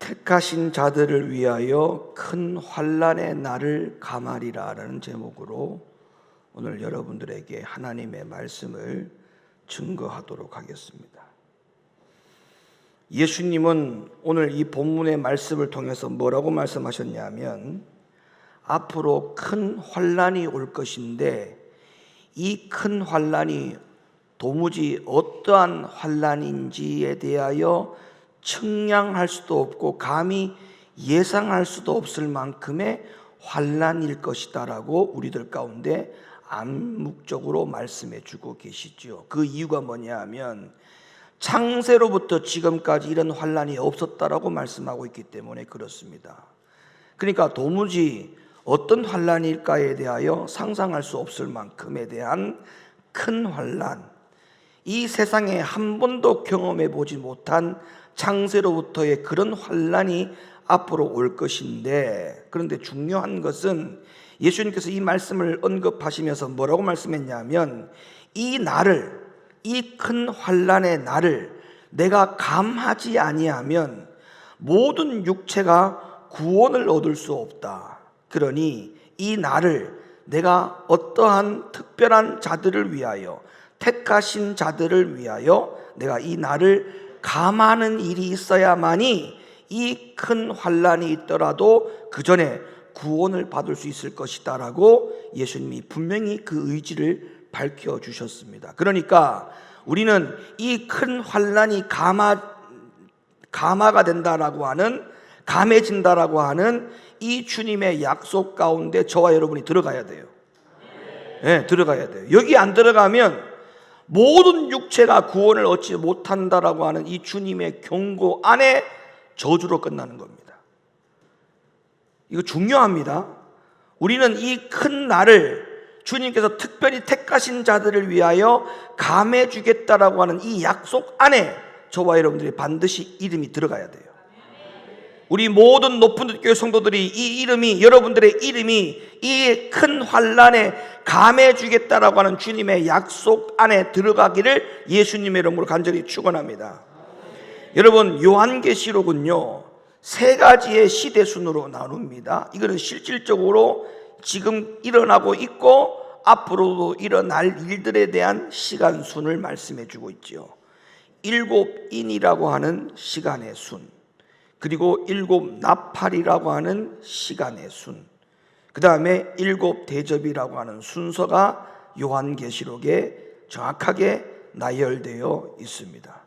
택하신 자들을 위하여 큰 환난의 날을 감하리라라는 제목으로 오늘 여러분들에게 하나님의 말씀을 증거하도록 하겠습니다. 예수님은 오늘 이 본문의 말씀을 통해서 뭐라고 말씀하셨냐면, 앞으로 큰 환난이 올 것인데 이 큰 환난이 도무지 어떠한 환난인지에 대하여 측량할 수도 없고 감히 예상할 수도 없을 만큼의 환난일 것이다라고 우리들 가운데 암묵적으로 말씀해 주고 계시죠. 그 이유가 뭐냐 하면 창세로부터 지금까지 이런 환난이 없었다라고 말씀하고 있기 때문에 그렇습니다. 그러니까 도무지 어떤 환난일까에 대하여 상상할 수 없을 만큼에 대한 큰 환난, 이 세상에 한 번도 경험해 보지 못한 창세로부터의 그런 환난이 앞으로 올 것인데, 그런데 중요한 것은 예수님께서 이 말씀을 언급하시면서 뭐라고 말씀했냐면, 이 날을, 이 큰 환난의 날을 내가 감하지 아니하면 모든 육체가 구원을 얻을 수 없다. 그러니 이 날을 내가 어떠한 특별한 자들을 위하여, 택하신 자들을 위하여 내가 이 날을 감하는 일이 있어야만이 이 큰 환난이 있더라도 그 전에 구원을 받을 수 있을 것이다 라고 예수님이 분명히 그 의지를 밝혀주셨습니다. 그러니까 우리는 이 큰 환난이 감화가 된다라고 하는, 감해진다라고 하는 이 주님의 약속 가운데 저와 여러분이 들어가야 돼요. 네, 들어가야 돼요. 여기 안 들어가면 모든 육체가 구원을 얻지 못한다라고 하는 이 주님의 경고 안에 저주로 끝나는 겁니다. 이거 중요합니다. 우리는 이 큰 날을 주님께서 특별히 택하신 자들을 위하여 감해 주겠다라고 하는 이 약속 안에 저와 여러분들이 반드시 이름이 들어가야 돼요. 우리 모든 높은 교회 성도들이 이 이름이, 여러분들의 이름이 이 큰 환난에 감해 주겠다라고 하는 주님의 약속 안에 들어가기를 예수님의 이름으로 간절히 축원합니다. 여러분, 요한계시록은요 3가지의 시대 순으로 나눕니다. 이거는 실질적으로 지금 일어나고 있고 앞으로도 일어날 일들에 대한 시간 순을 말씀해 주고 있죠. 7인이라고 하는 시간의 순, 그리고 7 나팔이라고 하는 시간의 순, 그 다음에 7 대접이라고 하는 순서가 요한계시록에 정확하게 나열되어 있습니다.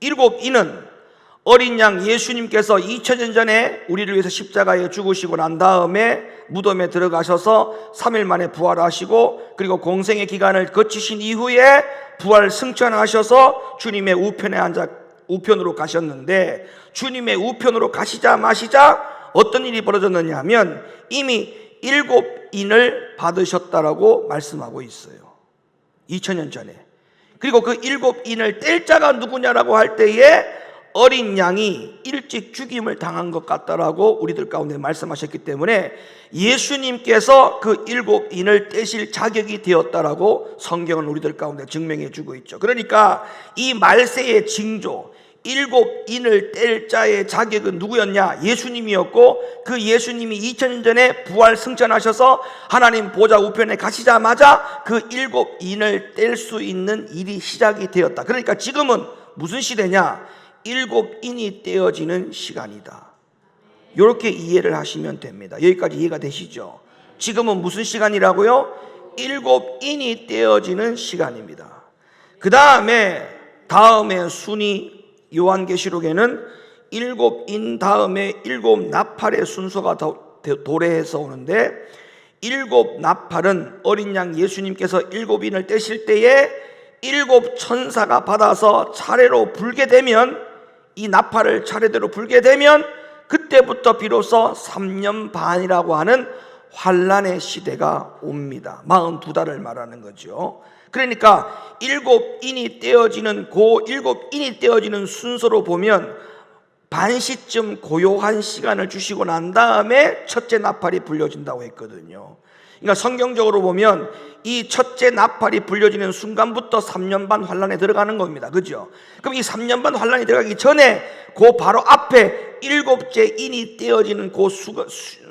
7인은 어린 양 예수님께서 2000년 전에 우리를 위해서 십자가에 죽으시고 난 다음에 무덤에 들어가셔서 3일 만에 부활하시고, 그리고 공생의 기간을 거치신 이후에 부활 승천하셔서 주님의 우편으로 가셨는데, 주님의 우편으로 가시자 마시자 어떤 일이 벌어졌느냐 하면 이미 7인을 받으셨다라고 말씀하고 있어요. 2000년 전에. 그리고 그 7인을 뗄 자가 누구냐라고 할 때에 어린 양이 일찍 죽임을 당한 것 같다라고 우리들 가운데 말씀하셨기 때문에 예수님께서 그 7인을 떼실 자격이 되었다라고 성경은 우리들 가운데 증명해 주고 있죠. 그러니까 이 말세의 징조, 7인을 뗄 자의 자격은 누구였냐? 예수님이었고, 그 예수님이 2000년 전에 부활 승천하셔서 하나님 보좌 우편에 가시자마자 그 7인을 뗄 수 있는 일이 시작이 되었다. 그러니까 지금은 무슨 시대냐? 7인이 떼어지는 시간이다. 이렇게 이해를 하시면 됩니다. 여기까지 이해가 되시죠? 지금은 무슨 시간이라고요? 7인이 떼어지는 시간입니다. 그 다음에 순위, 요한계시록에는 7인 다음에 7 나팔의 순서가 도래해서 오는데, 7 나팔은 어린 양 예수님께서 7인을 떼실 때에 7 천사가 받아서 차례로 불게 되면, 이 나팔을 차례대로 불게 되면 그때부터 비로소 3년 반이라고 하는 환난의 시대가 옵니다. 42달을 말하는 거죠. 그러니까 7인이 떼어지는 7인이 떼어지는 순서로 보면 반시쯤 고요한 시간을 주시고 난 다음에 첫째 나팔이 불려진다고 했거든요. 그러니까 성경적으로 보면 이 첫째 나팔이 불려지는 순간부터 3년 반 환란에 들어가는 겁니다. 그죠? 그럼 이 3년 반 환란이 들어가기 전에 그 바로 앞에 일곱째 인이 떼어지는 그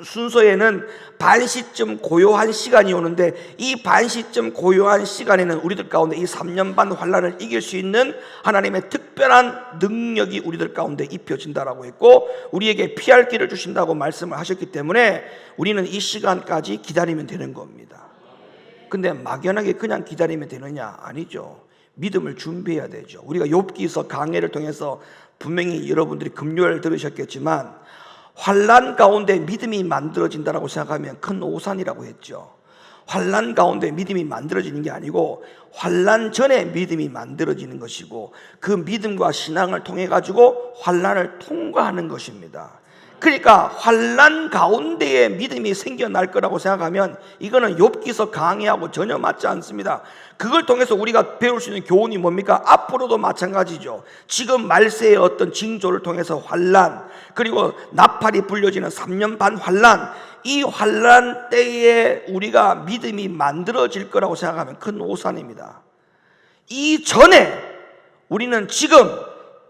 순서에는 반시쯤 고요한 시간이 오는데, 이 반시쯤 고요한 시간에는 우리들 가운데 이 3년 반 환란을 이길 수 있는 하나님의 특별한 능력이 우리들 가운데 입혀진다라고 했고, 우리에게 피할 길을 주신다고 말씀을 하셨기 때문에 우리는 이 시간까지 기다리면 되는 겁니다. 근데 막연하게 그냥 기다리면 되느냐? 아니죠. 믿음을 준비해야 되죠. 우리가 욥기서 강해를 통해서 분명히 여러분들이 금요일 들으셨겠지만, 환난 가운데 믿음이 만들어진다라고 생각하면 큰 오산이라고 했죠. 환난 가운데 믿음이 만들어지는 게 아니고 환난 전에 믿음이 만들어지는 것이고, 그 믿음과 신앙을 통해 가지고 환난을 통과하는 것입니다. 그러니까 환난 가운데에 믿음이 생겨날 거라고 생각하면 이거는 욥기서 강해하고 전혀 맞지 않습니다. 그걸 통해서 우리가 배울 수 있는 교훈이 뭡니까? 앞으로도 마찬가지죠. 지금 말세의 어떤 징조를 통해서 환난, 그리고 나팔이 불려지는 3년 반 환난, 이 환난 때에 우리가 믿음이 만들어질 거라고 생각하면 큰 오산입니다. 이 전에 우리는 지금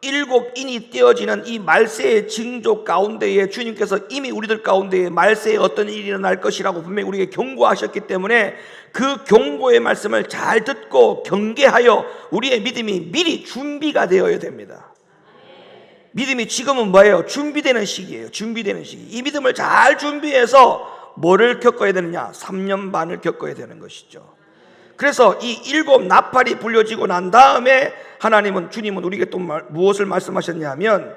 일곱 인이 떼어지는 이 말세의 징조 가운데에 주님께서 이미 우리들 가운데에 말세에 어떤 일이 일어날 것이라고 분명히 우리에게 경고하셨기 때문에 그 경고의 말씀을 잘 듣고 경계하여 우리의 믿음이 미리 준비가 되어야 됩니다. 믿음이 지금은 뭐예요? 준비되는 시기예요. 준비되는 시기. 이 믿음을 잘 준비해서 뭐를 겪어야 되느냐? 3년 반을 겪어야 되는 것이죠. 그래서 이 일곱 나팔이 불려지고 난 다음에 하나님은, 주님은 우리에게 또 무엇을 말씀하셨냐면,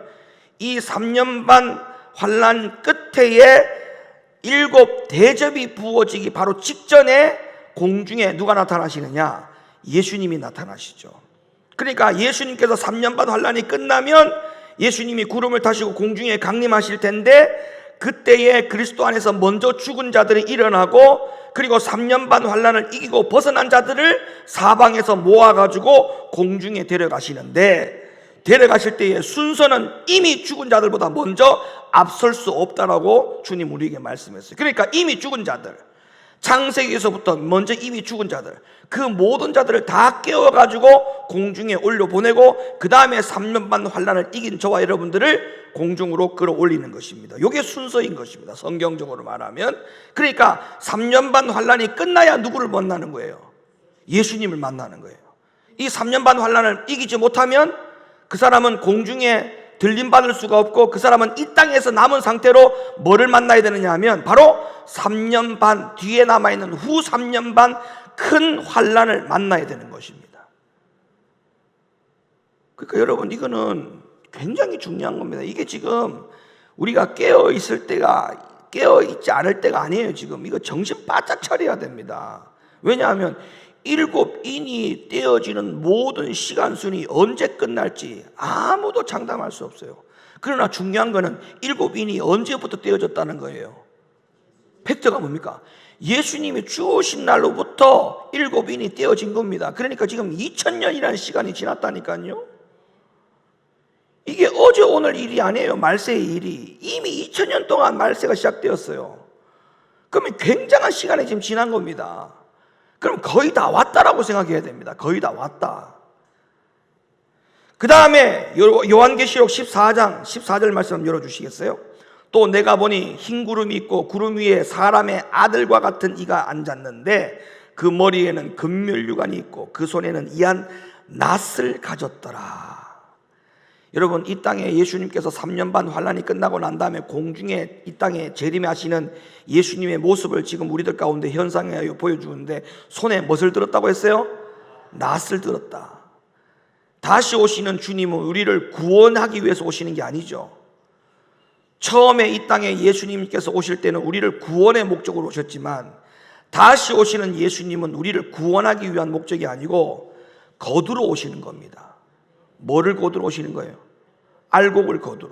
이 3년 반 환난 끝에 일곱 대접이 부어지기 바로 직전에 공중에 누가 나타나시느냐? 예수님이 나타나시죠. 그러니까 예수님께서 3년 반 환난이 끝나면 예수님이 구름을 타시고 공중에 강림하실 텐데, 그때에 그리스도 안에서 먼저 죽은 자들이 일어나고, 그리고 3년 반 환난을 이기고 벗어난 자들을 사방에서 모아가지고 공중에 데려가시는데, 데려가실 때의 순서는 이미 죽은 자들보다 먼저 앞설 수 없다라고 주님 우리에게 말씀했어요. 그러니까 이미 죽은 자들, 창세기에서부터 먼저 이미 죽은 자들, 그 모든 자들을 다 깨워가지고 공중에 올려보내고, 그 다음에 3년 반 환난을 이긴 저와 여러분들을 공중으로 끌어올리는 것입니다. 이게 순서인 것입니다, 성경적으로 말하면. 그러니까 3년 반 환난이 끝나야 누구를 만나는 거예요? 예수님을 만나는 거예요. 이 3년 반 환난을 이기지 못하면 그 사람은 공중에 들림받을 수가 없고, 그 사람은 이 땅에서 남은 상태로 뭐를 만나야 되느냐 하면 바로 3년 반 뒤에 남아있는 후 3년 반 큰 환난을 만나야 되는 것입니다. 그러니까 여러분, 이거는 굉장히 중요한 겁니다. 이게 지금 우리가 깨어있을 때가, 깨어있지 않을 때가 아니에요. 지금 이거 정신 바짝 차려야 됩니다. 왜냐하면 일곱 인이 떼어지는 모든 시간순이 언제 끝날지 아무도 장담할 수 없어요. 그러나 중요한 거는 일곱 인이 언제부터 떼어졌다는 거예요. 팩트가 뭡니까? 예수님이 죽으신 날로부터 일곱 인이 떼어진 겁니다. 그러니까 지금 2000년이라는 시간이 지났다니까요. 이게 어제 오늘 일이 아니에요. 말세의 일이 이미 2000년 동안 말세가 시작되었어요. 그러면 굉장한 시간이 지금 지난 겁니다. 그럼 거의 다 왔다라고 생각해야 됩니다. 거의 다 왔다. 그 다음에 요한계시록 14장 14절 말씀 열어주시겠어요? 또 내가 보니 흰 구름이 있고 구름 위에 사람의 아들과 같은 이가 앉았는데, 그 머리에는 금멸류관이 있고 그 손에는 이한 낫을 가졌더라. 여러분, 이 땅에 예수님께서 3년 반 환난이 끝나고 난 다음에 공중에 이 땅에 재림하시는 예수님의 모습을 지금 우리들 가운데 현상하여 보여주는데, 손에 무엇을 들었다고 했어요? 낫을 들었다. 다시 오시는 주님은 우리를 구원하기 위해서 오시는 게 아니죠. 처음에 이 땅에 예수님께서 오실 때는 우리를 구원의 목적으로 오셨지만, 다시 오시는 예수님은 우리를 구원하기 위한 목적이 아니고 거두러 오시는 겁니다. 뭐를 거두러 오시는 거예요? 알곡을 거두러.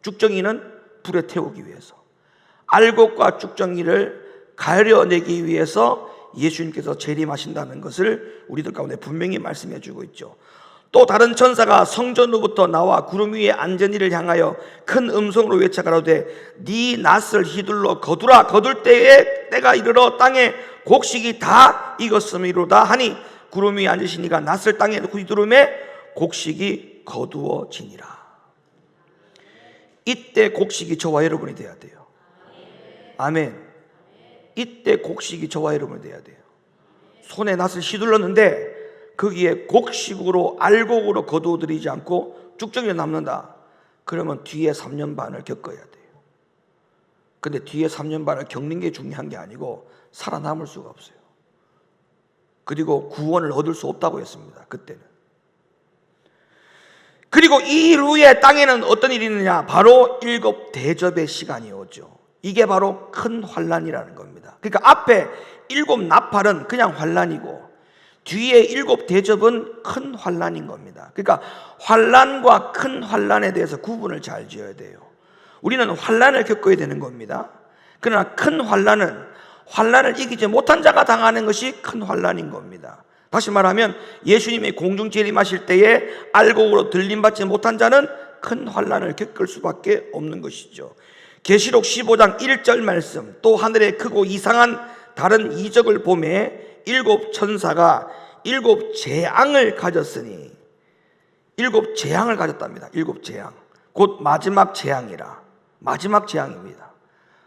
쭉정이는 불에 태우기 위해서. 알곡과 쭉정이를 가려내기 위해서 예수님께서 재림하신다는 것을 우리들 가운데 분명히 말씀해 주고 있죠. 또 다른 천사가 성전으로부터 나와 구름 위에 앉은 이를 향하여 큰 음성으로 외쳐 가로되, 네 낫을 휘둘러 거두라. 거둘 때에 때가 이르러 땅에 곡식이 다 익었음이로다 하니, 구름 위에 앉으신 이가 낫을 땅에 휘두르매 곡식이 거두어지니라. 이때 곡식이 저와 여러분이 돼야 돼요. 아멘. 이때 곡식이 저와 여러분이 돼야 돼요. 손에 낫을 휘둘렀는데 거기에 곡식으로 알곡으로 거두어들이지 않고 쭉정이 남는다. 그러면 뒤에 3년 반을 겪어야 돼요. 근데 뒤에 3년 반을 겪는 게 중요한 게 아니고 살아남을 수가 없어요. 그리고 구원을 얻을 수 없다고 했습니다. 그때는. 그리고 이 일 후에 땅에는 어떤 일이 있느냐? 바로 7 대접의 시간이 오죠. 이게 바로 큰 환난이라는 겁니다. 그러니까 앞에 7 나팔은 그냥 환난이고 뒤에 7 대접은 큰 환난인 겁니다. 그러니까 환난과 큰 환난에 대해서 구분을 잘 지어야 돼요. 우리는 환난을 겪어야 되는 겁니다. 그러나 큰 환난을 이기지 못한 자가 당하는 것이 큰 환난인 겁니다. 다시 말하면 예수님이 공중 재림하실 때에 알곡으로 들림받지 못한 자는 큰 환난을 겪을 수밖에 없는 것이죠. 계시록 15장 1절 말씀, 또 하늘에 크고 이상한 다른 이적을 보매 7 천사가 7 재앙을 가졌으니, 7 재앙을 가졌답니다. 7 재앙, 곧 마지막 재앙이라. 마지막 재앙입니다.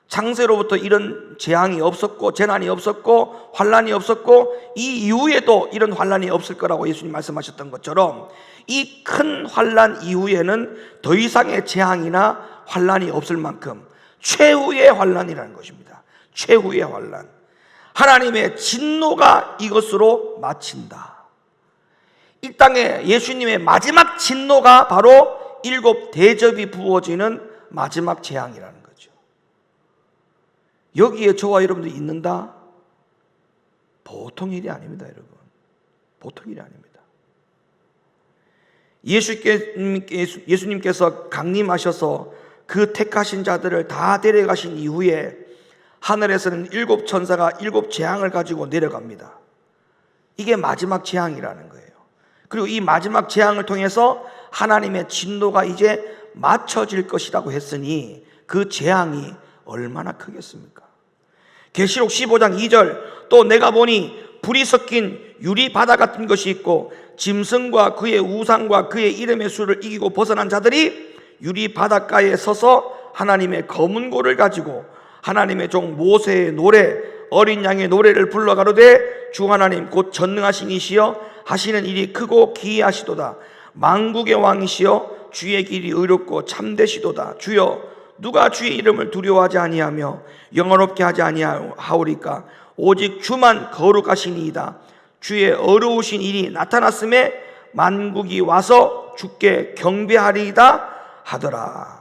창세로부터 이런 재앙이 없었고 재난이 없었고 환난이 없었고 이 이후에도 이런 환난이 없을 거라고 예수님 말씀하셨던 것처럼 이 큰 환난 이후에는 더 이상의 재앙이나 환난이 없을 만큼 최후의 환난이라는 것입니다. 최후의 환난. 하나님의 진노가 이것으로 마친다. 이 땅에 예수님의 마지막 진노가 바로 7 대접이 부어지는 마지막 재앙이라는 거죠. 여기에 저와 여러분들이 있는다? 보통 일이 아닙니다, 여러분. 보통 일이 아닙니다. 예수님께서 강림하셔서 그 택하신 자들을 다 데려가신 이후에 하늘에서는 7 천사가 7 재앙을 가지고 내려갑니다. 이게 마지막 재앙이라는 거예요. 그리고 이 마지막 재앙을 통해서 하나님의 진노가 이제 맞춰질 것이라고 했으니 그 재앙이 얼마나 크겠습니까? 계시록 15장 2절, 또 내가 보니 불이 섞인 유리 바다 같은 것이 있고 짐승과 그의 우상과 그의 이름의 수를 이기고 벗어난 자들이 유리 바닷가에 서서 하나님의 검은 고를 가지고 하나님의 종 모세의 노래, 어린 양의 노래를 불러 가로되 주 하나님 곧 전능하신 이시여 하시는 일이 크고 기이하시도다. 만국의 왕이시여 주의 길이 의롭고 참되시도다. 주여 누가 주의 이름을 두려워하지 아니하며 영원롭게 하지 아니하오리까? 오직 주만 거룩하시니이다. 주의 어려우신 일이 나타났음에 만국이 와서 주께 경배하리이다 하더라.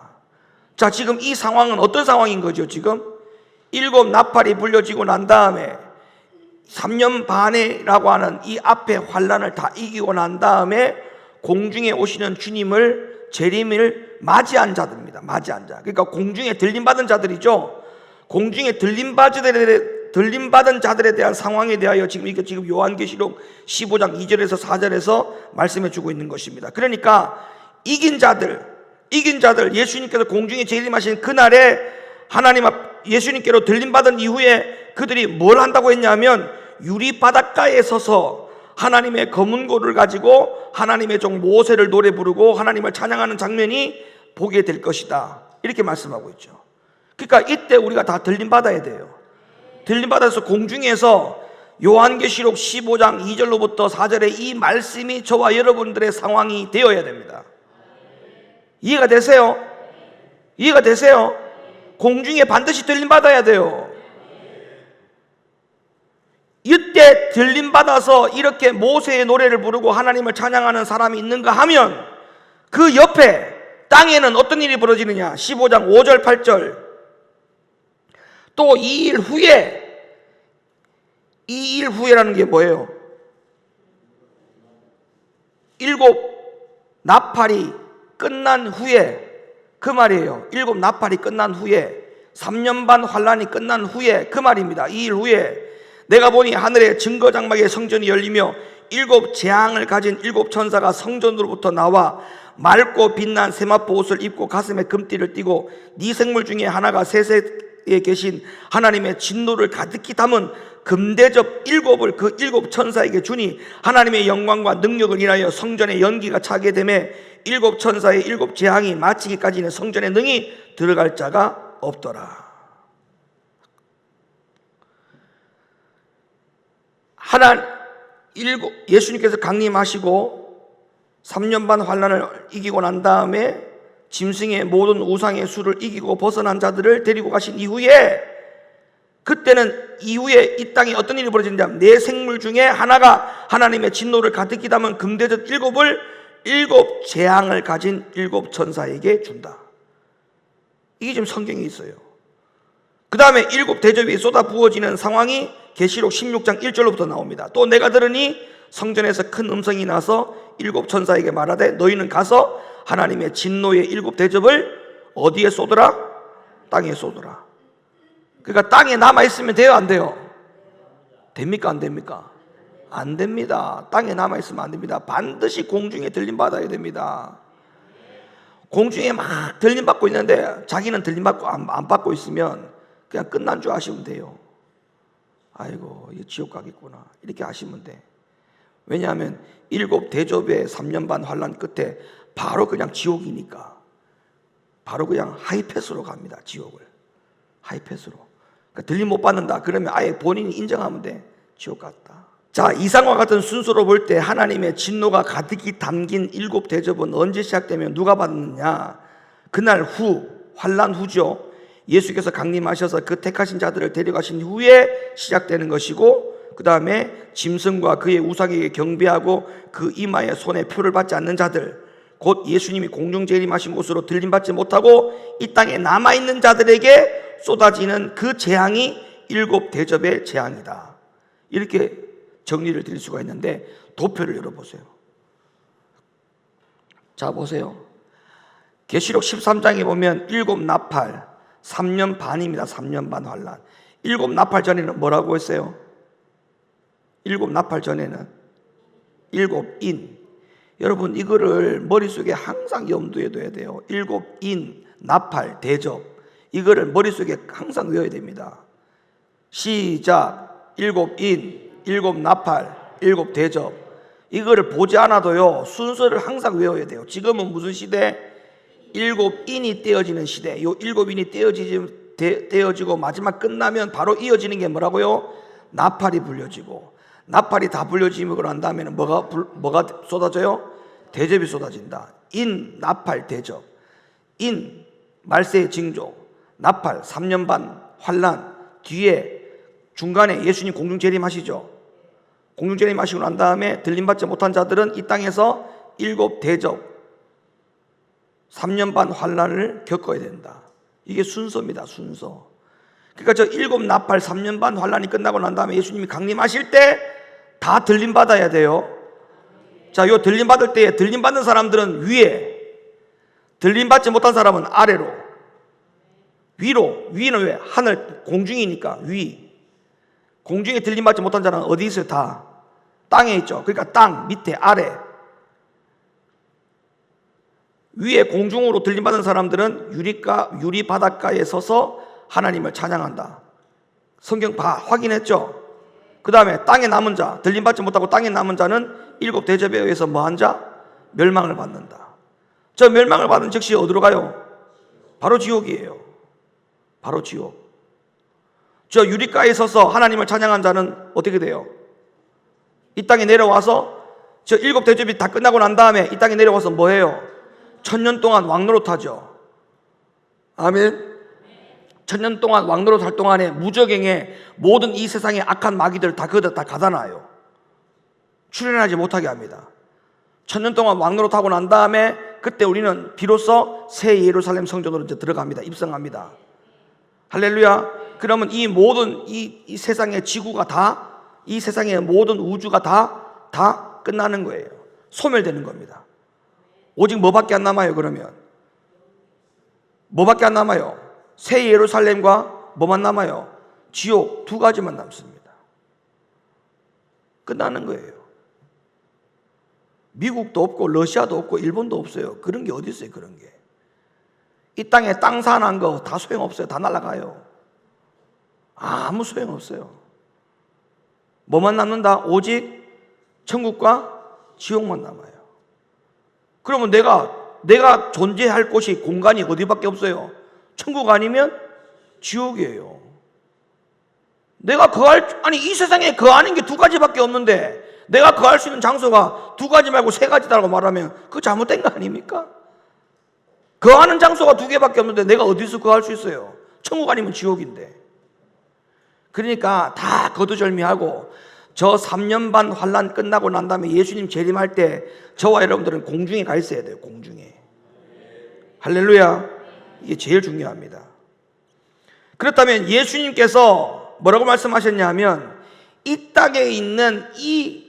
자, 지금 이 상황은 어떤 상황인 거죠? 지금 7 나팔이 불려지고 난 다음에 3년 반이라고 하는 이 앞에 환난을 다 이기고 난 다음에 공중에 오시는 주님을 재림을 맞이한 자들입니다. 맞이한 자. 그러니까 공중에 들림받은 자들이죠. 공중에 들림받은 자들에 대한 상황에 대하여 지금 요한계시록 15장 2절에서 4절에서 말씀해 주고 있는 것입니다. 그러니까 이긴 자들 예수님께서 공중에 재림하신 그날에 하나님 앞 예수님께로 들림받은 이후에 그들이 뭘 한다고 했냐면 유리 바닷가에 서서 하나님의 검은 고를 가지고 하나님의 종 모세를 노래 부르고 하나님을 찬양하는 장면이 보게 될 것이다. 이렇게 말씀하고 있죠. 그러니까 이때 우리가 다 들림받아야 돼요. 들림받아서 공중에서 요한계시록 15장 2절로부터 4절에 이 말씀이 저와 여러분들의 상황이 되어야 됩니다. 이해가 되세요? 이해가 되세요? 공중에 반드시 들림받아야 돼요. 이때 들림받아서 이렇게 모세의 노래를 부르고 하나님을 찬양하는 사람이 있는가 하면 그 옆에 땅에는 어떤 일이 벌어지느냐? 15장 5절 8절, 또 이 일 후에라는 게 뭐예요? 7 나팔이 끝난 후에, 그 말이에요. 7 나팔이 끝난 후에, 3년 반 환란이 끝난 후에, 그 말입니다. 이 일 후에 내가 보니 하늘에 증거 장막의 성전이 열리며 7 재앙을 가진 7 천사가 성전으로부터 나와 맑고 빛난 세마포 옷을 입고 가슴에 금띠를 띠고 네 생물 중에 하나가 셋의 계신 하나님의 진노를 가득히 담은 금대접 7을 그 7 천사에게 주니 하나님의 영광과 능력을 인하여 성전에 연기가 차게 되매 7 천사의 7 재앙이 마치기까지는 성전에 능히 들어갈 자가 없더라. 예수님께서 강림하시고 3년 반 환난을 이기고 난 다음에 짐승의 모든 우상의 수를 이기고 벗어난 자들을 데리고 가신 이후에, 그때는 이후에 이 땅에 어떤 일이 벌어지냐면 네 생물 중에 하나가 하나님의 진노를 가득히 담은 금대접 7을 7 재앙을 가진 7 천사에게 준다. 이게 지금 성경에 있어요. 그 다음에 7 대접이 쏟아 부어지는 상황이 계시록 16장 1절로부터 나옵니다. 또 내가 들으니 성전에서 큰 음성이 나서 7 천사에게 말하되 너희는 가서 하나님의 진노의 7 대접을 어디에 쏟으라? 땅에 쏟으라. 그러니까 땅에 남아있으면 돼요, 안 돼요? 됩니까, 안 됩니까? 안 됩니다. 땅에 남아있으면 안 됩니다. 반드시 공중에 들림받아야 됩니다. 공중에 막 들림받고 있는데 자기는 들림받고 안 받고 있으면 그냥 끝난 줄 아시면 돼요. 아이고, 이거 지옥 가겠구나, 이렇게 아시면 돼. 왜냐하면 7 대접의 3년 반 환난 끝에 바로 그냥 지옥이니까 바로 그냥 하이패스로 갑니다. 지옥을 하이패스로. 그러니까 들림 못 받는다 그러면 아예 본인이 인정하면 돼. 지옥 갔다. 자, 이상과 같은 순서로 볼 때 하나님의 진노가 가득히 담긴 7 대접은 언제 시작되면 누가 받느냐? 그날 후, 환난 후죠. 예수께서 강림하셔서 그 택하신 자들을 데려가신 후에 시작되는 것이고, 그 다음에 짐승과 그의 우상에게 경배하고 그 이마에 손에 표를 받지 않는 자들, 곧 예수님이 공중 재림하신 곳으로 들림받지 못하고 이 땅에 남아있는 자들에게 쏟아지는 그 재앙이 7 대접의 재앙이다. 이렇게 정리를 드릴 수가 있는데, 도표를 열어보세요. 자, 보세요. 계시록 13장에 보면 7 나팔 3년 반입니다. 3년 반 환난. 7 나팔 전에는 뭐라고 했어요? 7 나팔 전에는 7 인. 여러분, 이거를 머릿속에 항상 염두에 둬야 돼요. 7 인, 나팔, 대접, 이거를 머릿속에 항상 외워야 됩니다. 시작. 7 인, 7 나팔, 7 대접. 이거를 보지 않아도요, 순서를 항상 외워야 돼요. 지금은 무슨 시대? 7 인이 떼어지는 시대. 요 7 인이 떼어지고 마지막 끝나면 바로 이어지는 게 뭐라고요? 나팔이 불려지고, 나팔이 다 불려지고 난 다음에는 뭐가 쏟아져요? 대접이 쏟아진다. 인, 나팔, 대접. 인, 말세의 징조. 나팔, 3년 반 환난. 뒤에 중간에 예수님 공중 재림하시죠. 공중 재림하시고 난 다음에 들림받지 못한 자들은 이 땅에서 7 대접 3년 반 환난을 겪어야 된다. 이게 순서입니다. 순서. 그러니까 저 7 나팔 3년 반 환난이 끝나고 난 다음에 예수님이 강림하실 때 다 들림받아야 돼요. 자, 요 들림받을 때 들림받는 사람들은 위에, 들림받지 못한 사람은 아래로. 위로. 위는 왜? 하늘, 공중이니까 위. 공중에 들림받지 못한 자는 어디 있어요? 다 땅에 있죠. 그러니까 땅, 밑에, 아래. 위에 공중으로 들림받은 사람들은 유리 바닷가에 서서 하나님을 찬양한다. 성경 확인했죠? 그 다음에 땅에 남은 자, 들림받지 못하고 땅에 남은 자는 7 대접에 의해서 뭐한 자? 멸망을 받는다. 저 멸망을 받은 즉시 어디로 가요? 바로 지옥이에요. 바로 지옥. 저 유리가에 서서 하나님을 찬양한 자는 어떻게 돼요? 이 땅에 내려와서 저 7 대접이 다 끝나고 난 다음에 이 땅에 내려와서 뭐 해요? 1000년 동안 왕노릇하죠. 아멘. 1000년 동안 왕노릇 할 동안에 무적행에 모든 이 세상의 악한 마귀들을 다 거기다 다 가다놔요. 출현하지 못하게 합니다. 1000년 동안 왕노릇하고 난 다음에 그때 우리는 비로소 새 예루살렘 성전으로 이제 들어갑니다. 입성합니다. 할렐루야. 그러면 이 모든 이 세상의 지구가 다, 이 세상의 모든 우주가 다 끝나는 거예요. 소멸되는 겁니다. 오직 뭐밖에 안 남아요? 그러면 뭐밖에 안 남아요? 새 예루살렘과 뭐만 남아요? 지옥. 2 가지만 남습니다. 끝나는 거예요. 미국도 없고 러시아도 없고 일본도 없어요. 그런 게 어디 있어요? 그런 게. 이 땅에 땅 산한 거 다 소용없어요. 다 날아가요. 아무 소용없어요. 뭐만 남는다? 오직 천국과 지옥만 남아요. 그러면 내가 존재할 곳이 공간이 어디밖에 없어요? 천국 아니면 지옥이에요. 내가 이 세상에 거하는 게 두 가지밖에 없는데 내가 거할 수 있는 장소가 두 가지 말고 세 가지다라고 말하면 그거 잘못된 거 아닙니까? 거하는 장소가 두 개밖에 없는데 내가 어디서 거할 수 있어요? 천국 아니면 지옥인데. 그러니까 다 거두절미하고 저 3년 반 환란 끝나고 난 다음에 예수님 재림할 때 저와 여러분들은 공중에 가 있어야 돼요. 공중에. 할렐루야. 이게 제일 중요합니다. 그렇다면 예수님께서 뭐라고 말씀하셨냐면 이 땅에 있는 이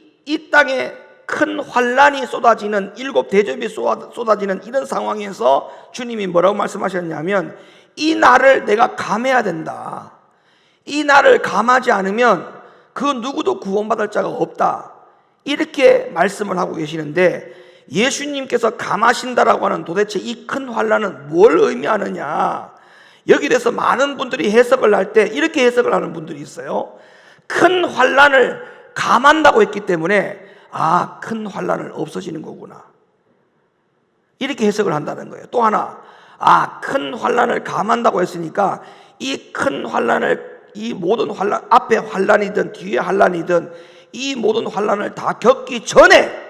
땅에 큰 환란이 쏟아지는 일곱 대접이 쏟아지는 이런 상황에서 주님이 뭐라고 말씀하셨냐면 이 날을 내가 감해야 된다. 이 날을 감하지 않으면 그 누구도 구원받을 자가 없다. 이렇게 말씀을 하고 계시는데 예수님께서 감하신다라고 하는 도대체 이 큰 환란은 뭘 의미하느냐? 여기에 대해서 많은 분들이 해석을 할 때 이렇게 해석을 하는 분들이 있어요. 큰 환란을 감한다고 했기 때문에 큰 환란은 없어지는 거구나. 이렇게 해석을 한다는 거예요. 또 하나, 큰 환란을 감한다고 했으니까 이 큰 환란을 이 모든 환란, 앞에 환란이든 뒤에 환란이든 이 모든 환란을 다 겪기 전에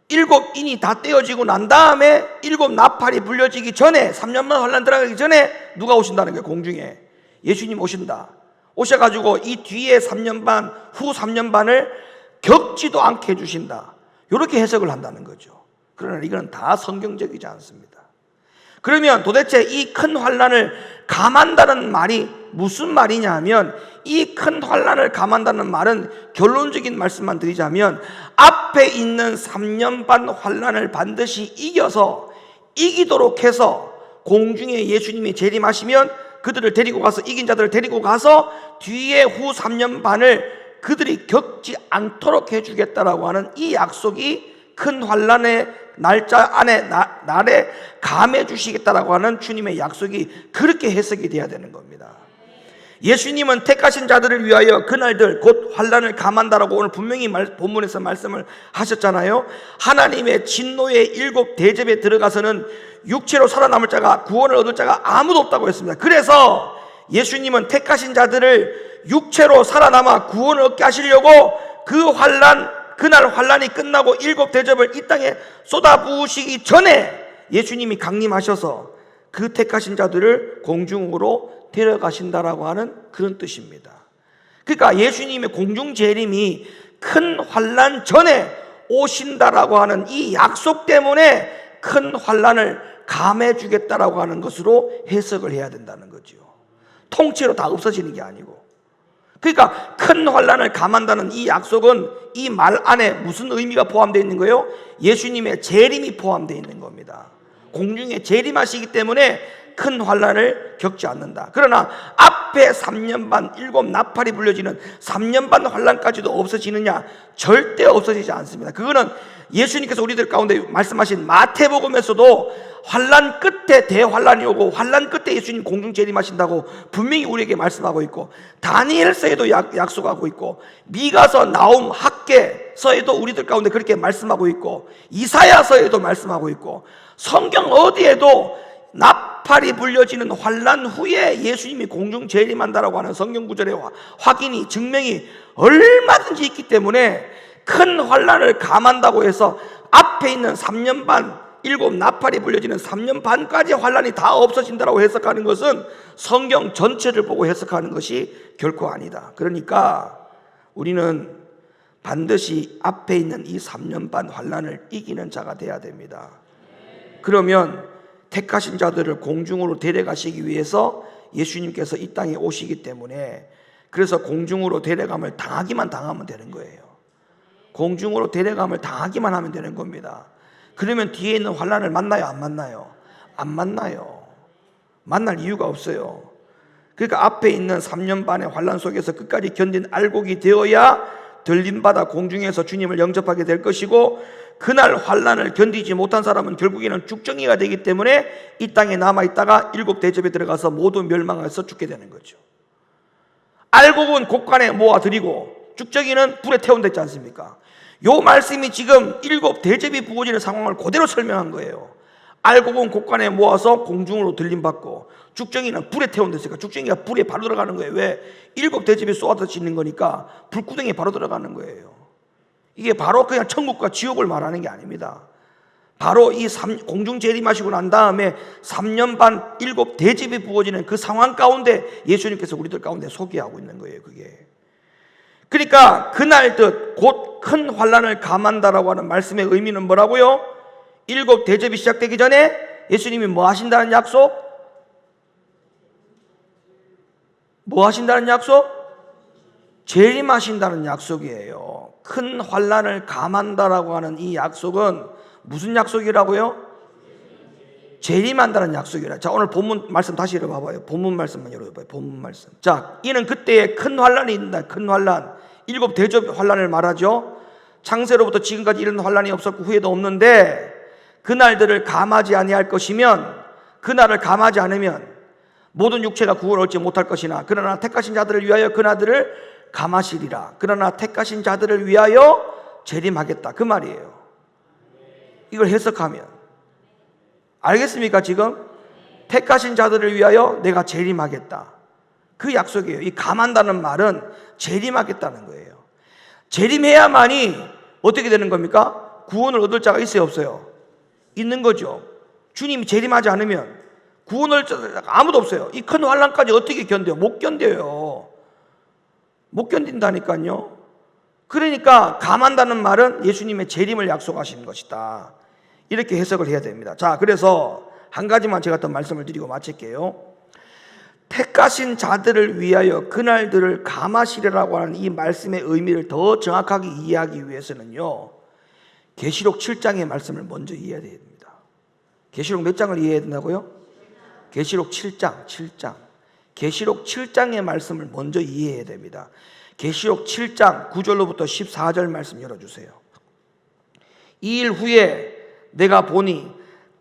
일곱 인이 다 떼어지고 난 다음에 일곱 나팔이 불려지기 전에 3년만 환란 들어가기 전에 누가 오신다는 거예요. 공중에 예수님 오신다. 오셔가지고 이 뒤에 3년 반, 후 3년 반을 겪지도 않게 해주신다. 이렇게 해석을 한다는 거죠. 그러나 이건 다 성경적이지 않습니다. 그러면 도대체 이 큰 환란을 감한다는 말이 무슨 말이냐 하면 이 큰 환란을 감한다는 말은 결론적인 말씀만 드리자면 앞에 있는 3년 반 환란을 반드시 이기도록 해서 공중에 예수님이 재림하시면 그들을 데리고 가서 이긴 자들을 데리고 가서 뒤에 후 3년 반을 그들이 겪지 않도록 해주겠다라고 하는 이 약속이 큰 환란의 날짜 안에 날에 감해 주시겠다라고 하는 주님의 약속이 그렇게 해석이 돼야 되는 겁니다. 예수님은 택하신 자들을 위하여 그날들 곧 환란을 감한다라고 오늘 분명히 본문에서 말씀을 하셨잖아요. 하나님의 진노의 일곱 대접에 들어가서는 육체로 살아남을 자가 구원을 얻을 자가 아무도 없다고 했습니다. 그래서 예수님은 택하신 자들을 육체로 살아남아 구원을 얻게 하시려고 그날 환란이 끝나고 일곱 대접을 이 땅에 쏟아부으시기 전에 예수님이 강림하셔서 그 택하신 자들을 공중으로 데려가신다라고 하는 그런 뜻입니다. 그러니까 예수님의 공중 재림이 큰 환란 전에 오신다라고 하는 이 약속 때문에 큰 환란을 감해 주겠다라고 하는 것으로 해석을 해야 된다는 거죠. 통째로 다 없어지는 게 아니고. 그러니까 큰 환란을 감한다는 이 약속은 이 말 안에 무슨 의미가 포함되어 있는 거예요? 예수님의 재림이 포함되어 있는 겁니다. 공중에 재림하시기 때문에 큰 환란을 겪지 않는다. 그러나 앞에 3년 반 일곱 나팔이 불려지는 3년 반 환란까지도 없어지느냐? 절대 없어지지 않습니다. 그거는 예수님께서 우리들 가운데 말씀하신 마태복음에서도 환란 끝에 대환란이 오고 환란 끝에 예수님 공중 재림하신다고 분명히 우리에게 말씀하고 있고, 다니엘서에도 약속하고 있고, 미가서, 나움, 학개서에도 우리들 가운데 그렇게 말씀하고 있고, 이사야서에도 말씀하고 있고, 성경 어디에도 나팔이 불려지는 환란 후에 예수님이 공중 재림한다라고 하는 성경 구절의 확인이 증명이 얼마든지 있기 때문에 큰 환란을 감한다고 해서 앞에 있는 3년 반 일곱 나팔이 불려지는 3년 반까지 환란이 다 없어진다라고 해석하는 것은 성경 전체를 보고 해석하는 것이 결코 아니다. 그러니까 우리는 반드시 앞에 있는 이 3년 반 환란을 이기는 자가 돼야 됩니다. 그러면 택하신 자들을 공중으로 데려가시기 위해서 예수님께서 이 땅에 오시기 때문에, 그래서 공중으로 데려감을 당하기만 당하면 되는 거예요. 공중으로 데려감을 당하기만 하면 되는 겁니다. 그러면 뒤에 있는 환란을 만나요? 안 만나요? 안 만나요. 만날 이유가 없어요. 그러니까 앞에 있는 3년 반의 환란 속에서 끝까지 견딘 알곡이 되어야 들림받아 공중에서 주님을 영접하게 될 것이고, 그날 환란을 견디지 못한 사람은 결국에는 죽정이가 되기 때문에 이 땅에 남아있다가 일곱 대접에 들어가서 모두 멸망해서 죽게 되는 거죠. 알곡은 곡간에 모아드리고 쭉정이는 불에 태운댔지 않습니까? 요 말씀이 지금 7 대접이 부어지는 상황을 그대로 설명한 거예요. 알곡은 곡간에 모아서 공중으로 들림받고 쭉정이는 불에 태운댔으니까 쭉정이가 불에 바로 들어가는 거예요. 왜? 7 대접이 쏟아지는 거니까 불구덩이에 바로 들어가는 거예요. 이게 바로 그냥 천국과 지옥을 말하는 게 아닙니다. 바로 이 공중 재림하시고 난 다음에 3년 반 7 대접이 부어지는 그 상황 가운데 예수님께서 우리들 가운데 소개하고 있는 거예요. 그게. 그러니까 그날듯 곧 큰 환난을 감한다라고 하는 말씀의 의미는 뭐라고요? 7 대접이 시작되기 전에 예수님이 뭐 하신다는 약속? 뭐 하신다는 약속? 재림하신다는 약속이에요. 큰 환난을 감한다라고 하는 이 약속은 무슨 약속이라고요? 재림한다는 약속이라. 자, 오늘 본문 말씀 다시 읽어봐봐요. 본문 말씀만 읽어봐요. 본문 말씀. 자, 이는 그때에 큰 환난이 있다. 큰 환난. 7 대접 환난을 말하죠. 창세로부터 지금까지 이런 환난이 없었고 후에도 없는데 그날들을 감하지 아니할 것이면, 그날을 감하지 않으면 모든 육체가 구원을 얻지 못할 것이나 그러나 택하신 자들을 위하여 그날들을 감하시리라. 그러나 택하신 자들을 위하여 재림하겠다. 그 말이에요. 이걸 해석하면 알겠습니까? 지금 택하신 자들을 위하여 내가 재림하겠다. 그 약속이에요. 이 감한다는 말은 재림하겠다는 거예요. 재림해야만이 어떻게 되는 겁니까? 구원을 얻을 자가 있어요, 없어요? 있는 거죠. 주님이 재림하지 않으면 구원을 얻을 자가 아무도 없어요. 이 큰 환난까지 어떻게 견뎌요? 못 견뎌요. 못 견딘다니까요. 그러니까 감한다는 말은 예수님의 재림을 약속하시는 것이다. 이렇게 해석을 해야 됩니다. 자, 그래서 한 가지만 제가 더 말씀을 드리고 마칠게요. 택하신 자들을 위하여 그날들을 감하시리라고 하는 이 말씀의 의미를 더 정확하게 이해하기 위해서는요, 계시록 7장의 말씀을 먼저 이해해야 됩니다. 계시록 몇 장을 이해해야 된다고요? 계시록 7장. 계시록 7장의 말씀을 먼저 이해해야 됩니다. 계시록 7장 9절로부터 14절 말씀 열어주세요. 이 일 후에 내가 보니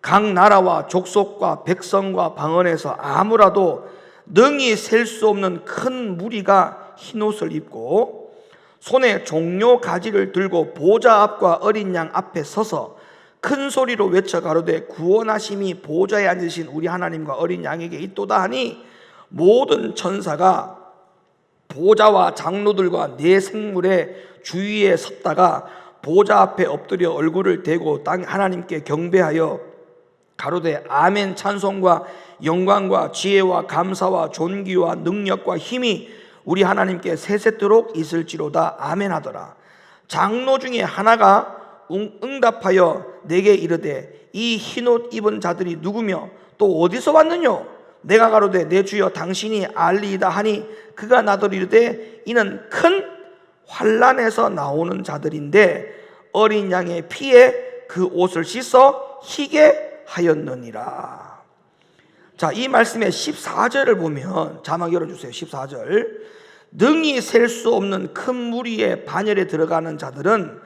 각 나라와 족속과 백성과 방언에서 아무라도 능히 셀 수 없는 큰 무리가 흰옷을 입고 손에 종려 가지를 들고 보좌 앞과 어린 양 앞에 서서 큰 소리로 외쳐 가로되 구원하심이 보좌에 앉으신 우리 하나님과 어린 양에게 있도다 하니 모든 천사가 보좌와 장로들과 네 생물의 주위에 섰다가 보좌 앞에 엎드려 얼굴을 대고 땅 하나님께 경배하여 가로되 아멘. 찬송과 영광과 지혜와 감사와 존귀와 능력과 힘이 우리 하나님께 세세토록 있을지로다. 아멘 하더라. 장로 중에 하나가 응답하여 내게 이르되 이 흰옷 입은 자들이 누구며 또 어디서 왔느뇨? 내가 가로되 내 주여 당신이 알리이다 하니 그가 나더러 이르되 이는 큰 환난에서 나오는 자들인데 어린 양의 피에 그 옷을 씻어 희게 하였느니라. 자, 이 말씀의 14절을 보면 자막 열어주세요. 14절. 능히 셀 수 없는 큰 무리의 반열에 들어가는 자들은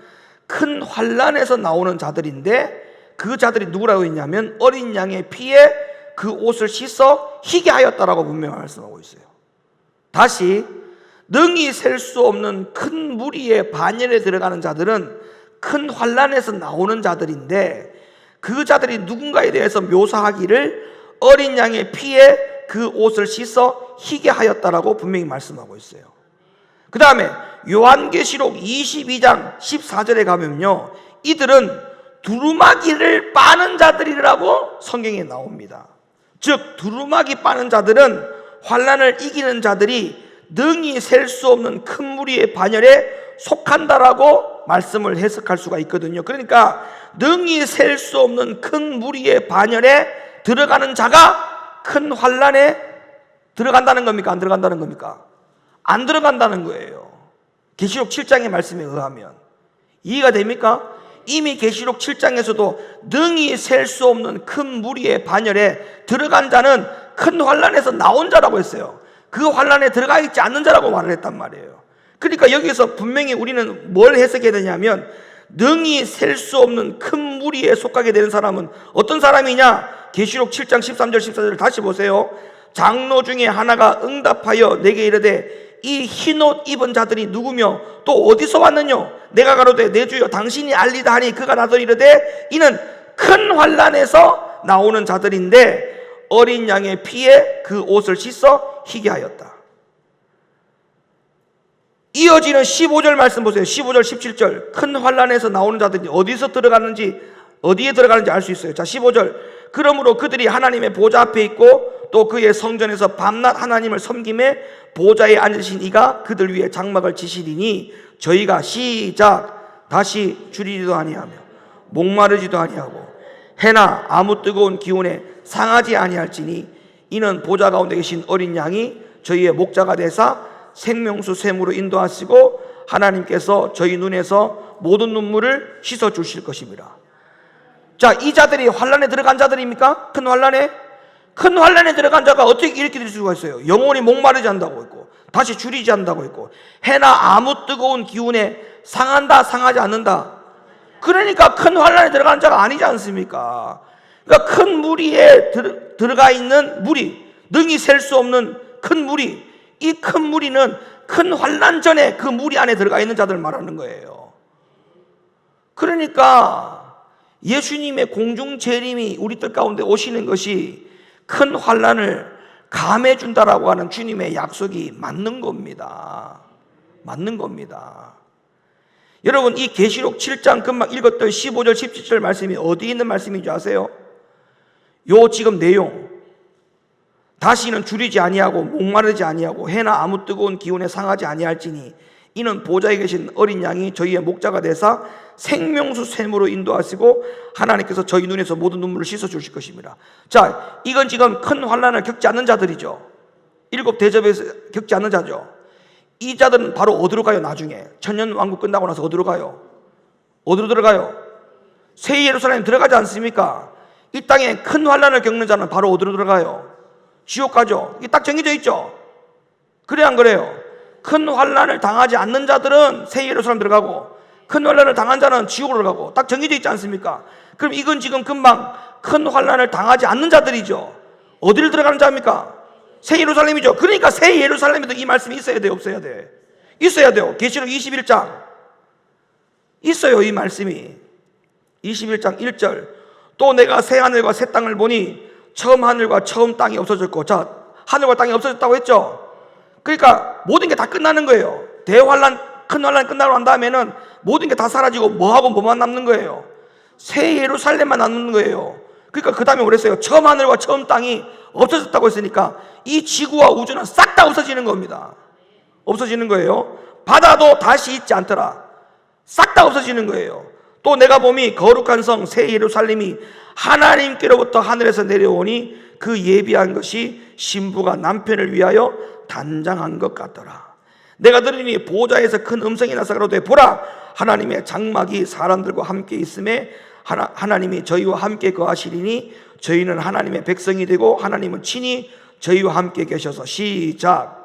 큰 환난에서 나오는 자들인데 그 자들이 누구라고 했냐면 어린 양의 피에 그 옷을 씻어 희게 하였다라고 분명히 말씀하고 있어요. 다시, 능히 셀 수 없는 큰 무리의 반열에 들어가는 자들은 큰 환난에서 나오는 자들인데 그 자들이 누군가에 대해서 묘사하기를 어린 양의 피에 그 옷을 씻어 희게 하였다라고 분명히 말씀하고 있어요. 그 다음에 요한계시록 22장 14절에 가면요, 이들은 두루마기를 빠는 자들이라고 성경에 나옵니다. 즉 두루마기 빠는 자들은 환난을 이기는 자들이 능히 셀 수 없는 큰 무리의 반열에 속한다라고 말씀을 해석할 수가 있거든요. 그러니까 능히 셀 수 없는 큰 무리의 반열에 들어가는 자가 큰 환난에 들어간다는 겁니까? 안 들어간다는 겁니까? 안 들어간다는 거예요. 계시록 7장의 말씀에 의하면. 이해가 됩니까? 이미 계시록 7장에서도 능히 셀 수 없는 큰 무리의 반열에 들어간 자는 큰 환난에서 나온 자라고 했어요. 그 환난에 들어가 있지 않는 자라고 말을 했단 말이에요. 그러니까 여기서 분명히 우리는 뭘 해석해야 되냐면 능히 셀 수 없는 큰 무리에 속하게 되는 사람은 어떤 사람이냐? 계시록 7장 13절 14절을 다시 보세요. 장로 중에 하나가 응답하여 내게 이르되 이 흰옷 입은 자들이 누구며 또 어디서 왔느냐? 내가 가로되 내 주여 당신이 알리다 하니 그가 나더러 이르되 이는 큰 환난에서 나오는 자들인데 어린 양의 피에 그 옷을 씻어 희게 하였다. 이어지는 15절 말씀 보세요. 15절 17절 큰 환난에서 나오는 자들이 어디에 들어가는지 알 수 있어요. 자, 15절 그러므로 그들이 하나님의 보좌 앞에 있고 또 그의 성전에서 밤낮 하나님을 섬김에 보좌에 앉으신 이가 그들 위에 장막을 치시리니 저희가 시작 다시 줄이지도 아니하며 목마르지도 아니하고 해나 아무 뜨거운 기운에 상하지 아니할지니 이는 보좌 가운데 계신 어린 양이 저희의 목자가 되사 생명수 샘으로 인도하시고 하나님께서 저희 눈에서 모든 눈물을 씻어 주실 것입니다. 자, 이 자들이 환난에 들어간 자들입니까? 큰 환난에 들어간 자가 어떻게 이렇게 될 수가 있어요? 영원히 목마르지 않는다고 했고 다시 줄이지 않는다고 했고 해나 아무 뜨거운 기운에 상한다 상하지 않는다. 그러니까 큰 환난에 들어간 자가 아니지 않습니까? 그러니까 큰 무리에 들어가 있는 무리, 능히 셀 수 없는 큰 무리, 이 큰 무리는 큰 환난 전에 그 무리 안에 들어가 있는 자들을 말하는 거예요. 그러니까 예수님의 공중 재림이 우리들 가운데 오시는 것이 큰 환난을 감해준다라고 하는 주님의 약속이 맞는 겁니다. 맞는 겁니다. 여러분, 이 계시록 7장 금방 읽었던 15절 17절 말씀이 어디 있는 말씀인 줄 아세요? 요 지금 내용, 다시는 줄이지 아니하고 목마르지 아니하고 해나 아무 뜨거운 기운에 상하지 아니할지니 이는 보좌에 계신 어린 양이 저희의 목자가 되사 생명수 샘으로 인도하시고 하나님께서 저희 눈에서 모든 눈물을 씻어 주실 것입니다. 자, 이건 지금 큰 환난을 겪지 않는 자들이죠. 일곱 대접에서 겪지 않는 자죠. 이 자들은 바로 어디로 가요? 나중에 천년 왕국 끝나고 나서 어디로 가요? 어디로 들어가요? 새 예루살렘 들어가지 않습니까? 이 땅에 큰 환난을 겪는 자는 바로 어디로 들어가요? 지옥 가죠. 이게 딱 정해져 있죠. 그래 안 그래요? 큰 환난을 당하지 않는 자들은 새 예루살렘 들어가고 큰 환난을 당한 자는 지옥으로 가고 딱 정해져 있지 않습니까? 그럼 이건 지금 금방 큰 환난을 당하지 않는 자들이죠. 어디를 들어가는 자입니까? 새 예루살렘이죠. 그러니까 새 예루살렘에도 이 말씀이 있어야 돼요? 없어야 돼? 있어야 돼요. 계시록 21장 있어요. 이 말씀이 21장 1절 또 내가 새 하늘과 새 땅을 보니 처음 하늘과 처음 땅이 없어졌고, 자, 하늘과 땅이 없어졌다고 했죠. 그러니까 모든 게 다 끝나는 거예요. 대환란, 큰 환란 끝나고 난 다음에는 모든 게 다 사라지고 뭐하고 뭐만 남는 거예요? 새 예루살렘만 남는 거예요. 그러니까 그 다음에 그랬어요. 처음 하늘과 처음 땅이 없어졌다고 했으니까 이 지구와 우주는 싹 다 없어지는 겁니다. 없어지는 거예요. 바다도 다시 있지 않더라. 싹 다 없어지는 거예요. 또 내가 보니 거룩한 성 새 예루살렘이 하나님께로부터 하늘에서 내려오니 그 예비한 것이 신부가 남편을 위하여 단장한 것 같더라. 내가 들으니 보좌에서 큰 음성이 나서 가로되 보라 하나님의 장막이 사람들과 함께 있음에 하나님이 저희와 함께 거하시리니 저희는 하나님의 백성이 되고 하나님은 친히 저희와 함께 계셔서 시작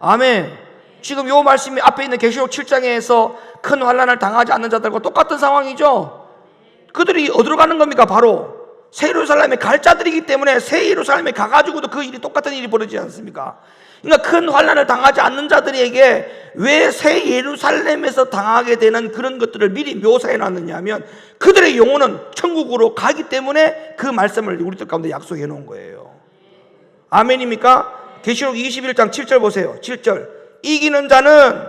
아멘. 지금 요 말씀이 앞에 있는 계시록 7장에서 큰 환난을 당하지 않는 자들과 똑같은 상황이죠. 그들이 어디로 가는 겁니까? 바로 새 예루살렘에 갈 자들이기 때문에 새 예루살렘에 가가지고도 그 일이 똑같은 일이 벌어지지 않습니까? 그러니까 큰 환난을 당하지 않는 자들에게 왜 새 예루살렘에서 당하게 되는 그런 것들을 미리 묘사해 놨느냐 하면 그들의 영혼은 천국으로 가기 때문에 그 말씀을 우리들 가운데 약속해 놓은 거예요. 아멘입니까? 계시록 21장 7절 보세요. 7절 이기는 자는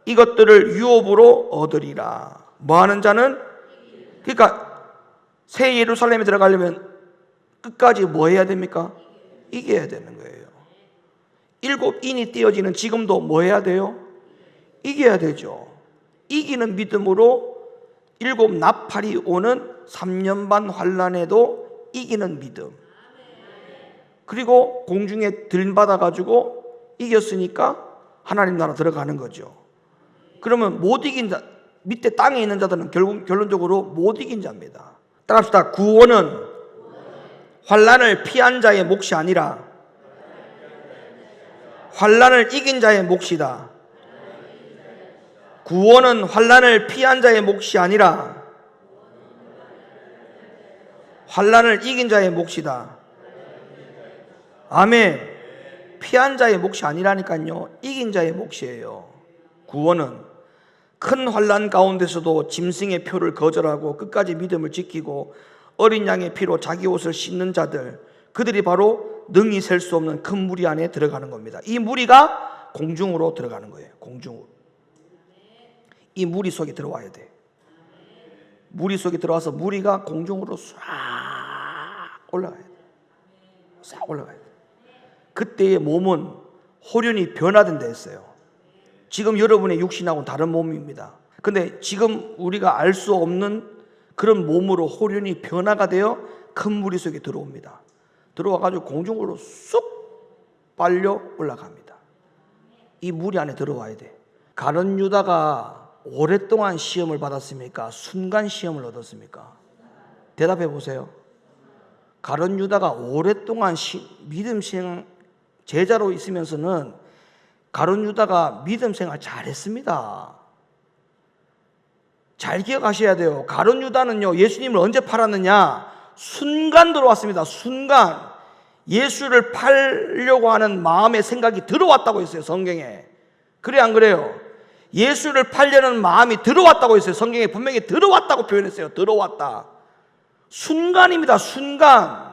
이것들을 유업으로 얻으리라. 뭐하는 자는? 그러니까 새 예루살렘에 들어가려면 끝까지 뭐 해야 됩니까? 이겨야 되는 거예요. 일곱 인이 띄어지는 지금도 뭐 해야 돼요? 이겨야 되죠. 이기는 믿음으로 일곱 나팔이 오는 3년 반 환란에도 이기는 믿음. 그리고 공중에 들받아가지고 이겼으니까 하나님 나라 들어가는 거죠. 그러면 못 이긴 자, 밑에 땅에 있는 자들은 결론적으로 못 이긴 자입니다. 따라합시다. 구원은 환란을 피한 자의 몫이 아니라 환란을 이긴 자의 몫이다. 구원은 환난을 피한 자의 몫이 아니라 환난을 이긴 자의 몫이다. 아멘. 피한 자의 몫이 아니라니까요. 이긴 자의 몫이에요. 구원은 큰 환난 가운데서도 짐승의 표를 거절하고 끝까지 믿음을 지키고 어린 양의 피로 자기 옷을 씻는 자들, 그들이 바로 능히 셀 수 없는 큰 무리 안에 들어가는 겁니다. 이 무리가 공중으로 들어가는 거예요. 공중으로. 이 무리 속에 들어와야 돼. 무리 속에 들어와서 무리가 공중으로 싹 올라가야 돼. 싹 올라가야 돼. 그때의 몸은 호련히 변화된다 했어요. 지금 여러분의 육신하고는 다른 몸입니다. 근데 지금 우리가 알 수 없는 그런 몸으로 호련히 변화가 되어 큰 무리 속에 들어옵니다. 들어와가지고 공중으로 쑥 빨려 올라갑니다. 이 무리 안에 들어와야 돼. 가룟 유다가 오랫동안 시험을 받았습니까? 순간 시험을 얻었습니까? 대답해 보세요. 가룟 유다가 오랫동안 믿음 생활 제자로 있으면서는 가룟 유다가 믿음 생활 잘했습니다. 잘 기억하셔야 돼요. 가룟 유다는요, 예수님을 언제 팔았느냐? 순간 들어왔습니다. 순간. 예수를 팔려고 하는 마음의 생각이 들어왔다고 했어요, 성경에. 그래 안 그래요? 예수를 팔려는 마음이 들어왔다고 했어요. 성경에 분명히 들어왔다고 표현했어요. 들어왔다. 순간입니다. 순간.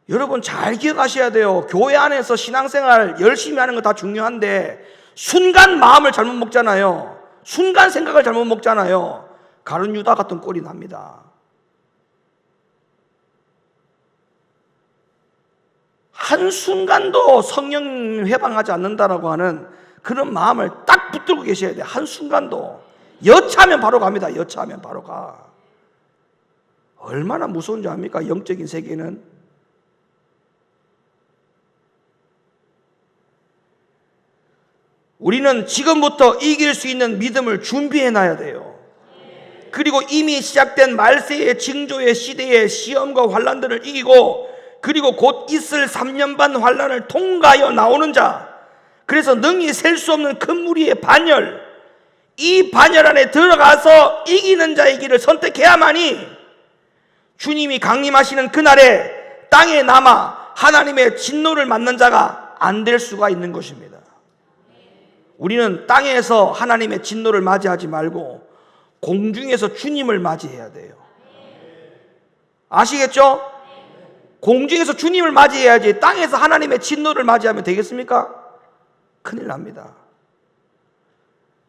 여러분 잘 기억하셔야 돼요. 교회 안에서 신앙생활 열심히 하는 거 다 중요한데 순간 마음을 잘못 먹잖아요. 순간 생각을 잘못 먹잖아요. 가룟 유다 같은 꼴이 납니다. 한순간도 성령 회방하지 않는다라고 하는 그런 마음을 딱 붙들고 계셔야 돼요. 한순간도. 여차하면 바로 갑니다. 여차하면 바로 가. 얼마나 무서운 줄 압니까? 영적인 세계는. 우리는 지금부터 이길 수 있는 믿음을 준비해놔야 돼요. 그리고 이미 시작된 말세의 징조의 시대의 시험과 환난들을 이기고 그리고 곧 있을 3년 반 환난을 통과하여 나오는 자, 그래서 능히 셀 수 없는 큰 무리의 반열, 이 반열 안에 들어가서 이기는 자의 길을 선택해야만이 주님이 강림하시는 그날에 땅에 남아 하나님의 진노를 맞는 자가 안 될 수가 있는 것입니다. 우리는 땅에서 하나님의 진노를 맞이하지 말고 공중에서 주님을 맞이해야 돼요. 아시겠죠? 공중에서 주님을 맞이해야지 땅에서 하나님의 진노를 맞이하면 되겠습니까? 큰일 납니다.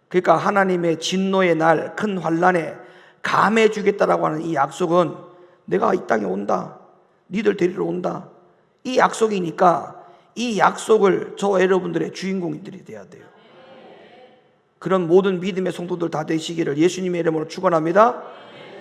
그러니까 하나님의 진노의 날, 큰 환난에 감해 주겠다라고 하는 이 약속은 내가 이 땅에 온다, 니들 데리러 온다, 이 약속이니까 이 약속을 저와 여러분들의 주인공들이 돼야 돼요. 그런 모든 믿음의 성도들 다 되시기를 예수님의 이름으로 축원합니다.